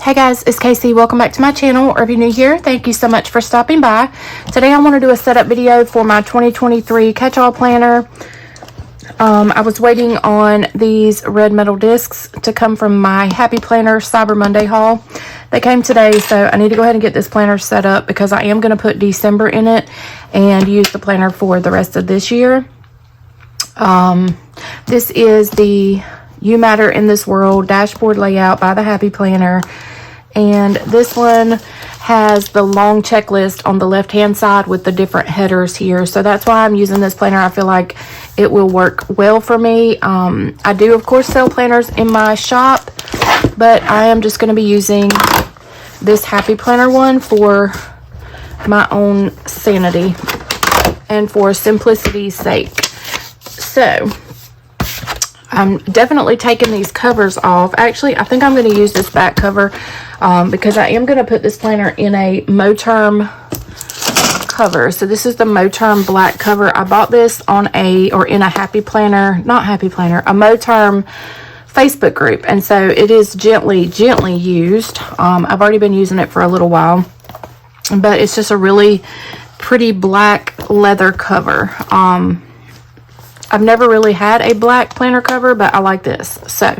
Hey guys, it's Casey. Welcome back to my channel, or if you're new here, thank you so much for stopping by. Today I want to do a setup video for my 2023 catch-all planner. I was waiting on these red metal discs to come from my Happy Planner Cyber Monday haul. They came today, so I need to go ahead and get this planner set up because I am going to put December in it and use the planner for the rest of this year. This is the You Matter in This World dashboard layout by the Happy Planner. And this one has the long checklist on the left hand side with the different headers here. So that's why I'm using this planner. I feel like it will work well for me. I do of course sell planners in my shop, but I am just going to be using this Happy Planner one for my own sanity and for simplicity's sake. So I'm definitely taking these covers off. Actually, I think I'm going to use this back cover because I am going to put this planner in a Moterm cover. So this is the Moterm black cover. I bought this on in a Happy Planner, not Happy Planner, a Moterm Facebook group. And so it is gently used. I've already been using it for a little while, but it's just a really pretty black leather cover. I've never really had a black planner cover, but I like this. So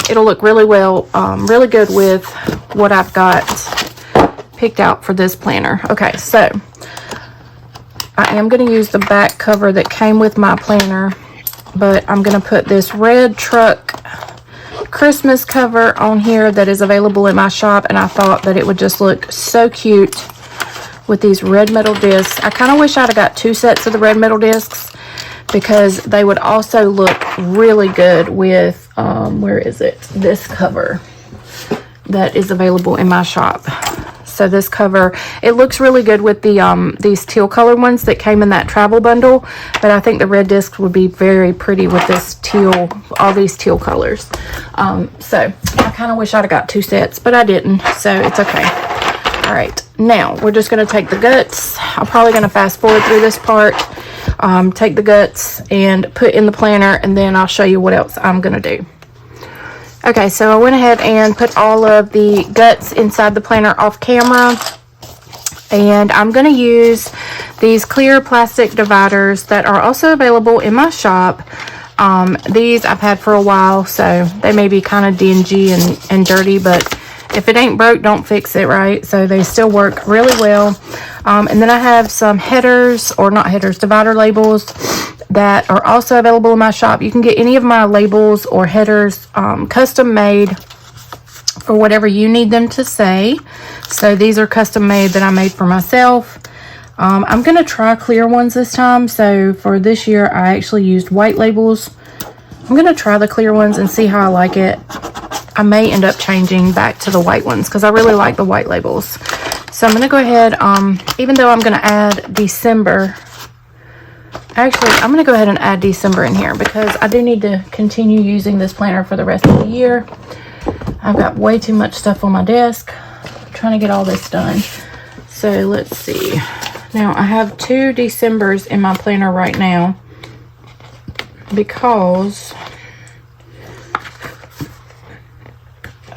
it'll look really well, really good with what I've got picked out for this planner. Okay, so I am going to use the back cover that came with my planner, but I'm going to put this red truck Christmas cover on here that is available in my shop, and I thought that it would just look so cute with these red metal discs. I kind of wish I'd have got two sets of the red metal discs, because they would also look really good with, where is it? This cover that is available in my shop. So this cover, it looks really good with the these teal color ones that came in that travel bundle, but I think the red discs would be very pretty with this teal, all these teal colors. So I kind of wish I'd have got two sets, but I didn't, so it's okay. All right, now we're just going to take the guts. I'm probably going to fast forward through this part. Take the guts and put in the planner, and then I'll show you what else I'm going to do. Okay, so I went ahead and put all of the guts inside the planner off camera, and I'm going to use these clear plastic dividers that are also available in my shop. These I've had for a while, so they may be kind of dingy and dirty, but if it ain't broke, don't fix it, right? So they still work really well. And then I have some headers, or not headers, divider labels that are also available in my shop. You can get any of my labels or headers custom made for whatever you need them to say. So these are custom made that I made for myself. I'm going to try clear ones this time. So for this year, I actually used white labels. I'm going to try the clear ones and see how I like it. I may end up changing back to the white ones because I really like the white labels. So I'm going to go ahead, even though I'm going to add December, actually I'm going to go ahead and add December in here because I do need to continue using this planner for the rest of the year. I've got way too much stuff on my desk. I'm trying to get all this done. So let's see. Now I have two Decembers in my planner right now because,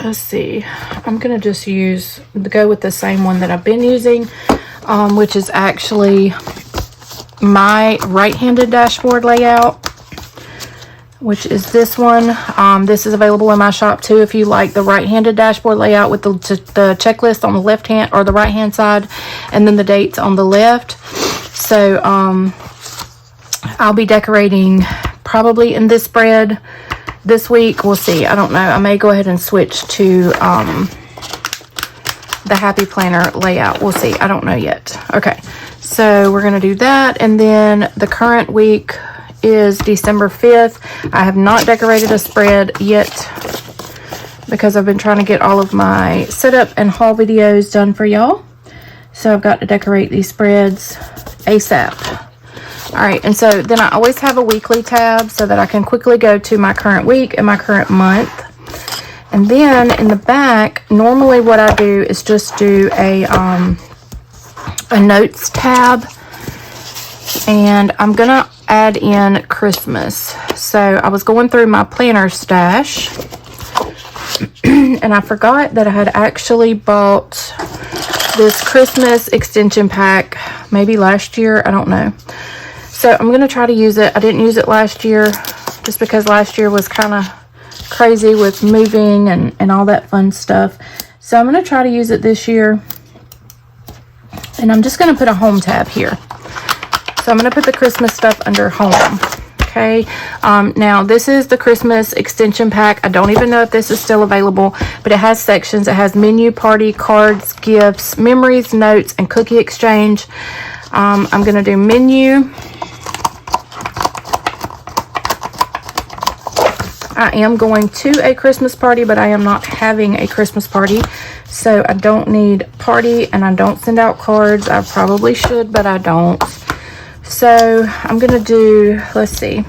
let's see, I'm going to just go with the same one that I've been using, which is actually my right-handed dashboard layout, which is this one. This is available in my shop too if you like the right-handed dashboard layout with the checklist on the left hand or the right hand side and then the dates on the left. So I'll be decorating probably in this spread this week. We'll see. I don't know. I may go ahead and switch to the Happy Planner layout. We'll see. I don't know yet. Okay, so we're going to do that, and then the current week is December 5th. I have not decorated a spread yet because I've been trying to get all of my setup and haul videos done for y'all. So I've got to decorate these spreads ASAP. All right, and so then I always have a weekly tab so that I can quickly go to my current week and my current month. And then in the back, normally what I do is just do a notes tab, and I'm gonna add in Christmas. So I was going through my planner stash And I forgot that I had actually bought this Christmas extension pack maybe last year. I don't know. So I'm going to try to use it. I didn't use it last year just because last year was kind of crazy with moving and all that fun stuff. So I'm going to try to use it this year. And I'm just going to put a home tab here. So I'm going to put the Christmas stuff under home. Okay. Now this is the Christmas extension pack. I don't even know if this is still available, but it has sections. It has menu, party, cards, gifts, memories, notes, and cookie exchange. I'm going to do menu. I am going to a Christmas party, but I am not having a Christmas party. So I don't need party, and I don't send out cards. I probably should, but I don't. So I'm going to do, let's see.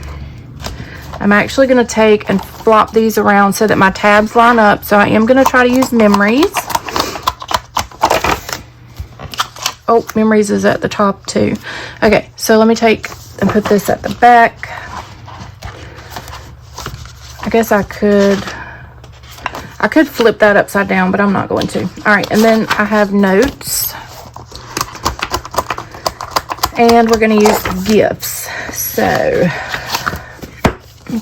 I'm actually going to take and flop these around so that my tabs line up. So I am going to try to use memories. Oh, memories is at the top too. Okay, so let me take and put this at the back. I guess I could flip that upside down, but I'm not going to. All right, and then I have notes. And we're going to use gifts. So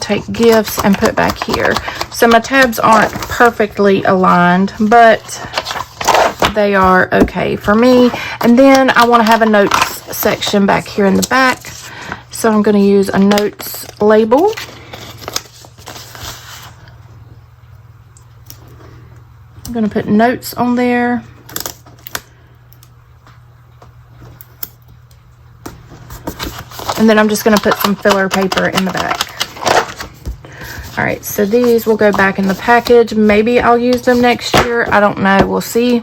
take gifts and put back here. So my tabs aren't perfectly aligned, but they are okay for me. And then I want to have a notes section back here in the back. So I'm going to use a notes label. I'm going to put notes on there. And then I'm just going to put some filler paper in the back. All right, so these will go back in the package. Maybe I'll use them next year. I don't know. We'll see.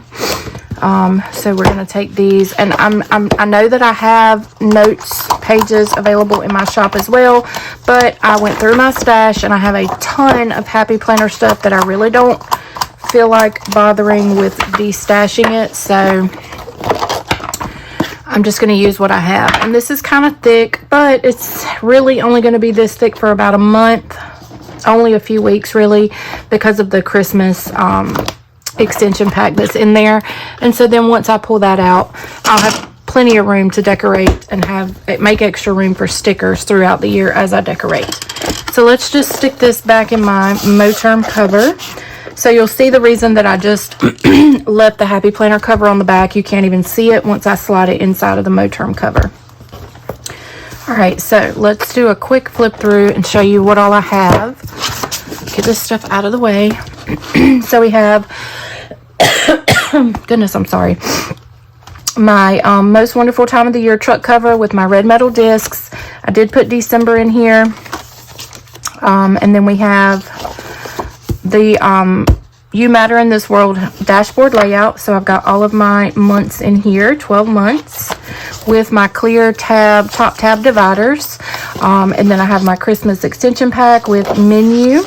So we're going to take these. And I know that I have notes pages available in my shop as well. But I went through my stash, and I have a ton of Happy Planner stuff that I really don't feel like bothering with destashing it. So I'm just going to use what I have. And this is kind of thick, but it's really only going to be this thick for about a month. Only a few weeks, really, because of the Christmas extension pack that's in there. And so then once I pull that out, I'll have plenty of room to decorate and make extra room for stickers throughout the year as I decorate. So let's just stick this back in my Moterm cover. So you'll see the reason that I just left the Happy Planner cover on the back. You can't even see it once I slide it inside of the Moterm cover. All right, so let's do a quick flip through and show you what all I have. Get this stuff out of the way. So we have, goodness, I'm sorry. My Most Wonderful Time of the Year truck cover with my red metal discs. I did put December in here. And then we have the You Matter in This World dashboard layout. So I've got all of my months in here, 12 months, with my clear tab, top tab dividers. And then I have my Christmas extension pack with menu.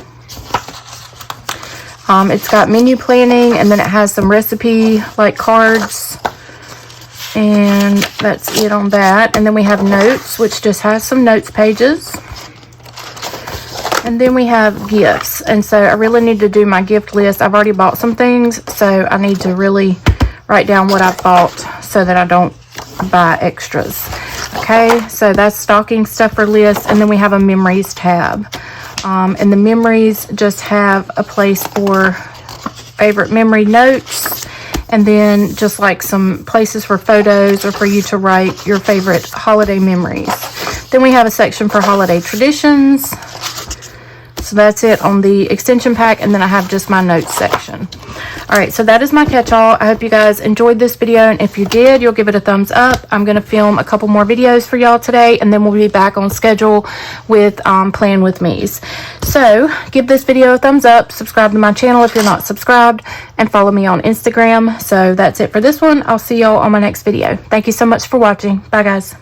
It's got menu planning, and then it has some recipe like cards. And that's it on that. And then we have notes, which just has some notes pages. And then we have gifts. And so I really need to do my gift list. I've already bought some things, so I need to really write down what I've bought so that I don't buy extras. Okay, so that's stocking stuffer list. And then we have a memories tab. And the memories just have a place for favorite memory notes. And then just like some places for photos or for you to write your favorite holiday memories. Then we have a section for holiday traditions. So that's it on the extension pack, and then I have just my notes section. All right, so that is my catch-all. I hope you guys enjoyed this video, and if you did, you'll give it a thumbs up. I'm going to film a couple more videos for y'all today, and then we'll be back on schedule with Plan With Me's. So give this video a thumbs up, subscribe to my channel if you're not subscribed, and follow me on Instagram. So that's it for this one. I'll see y'all on my next video. Thank you so much for watching. Bye, guys.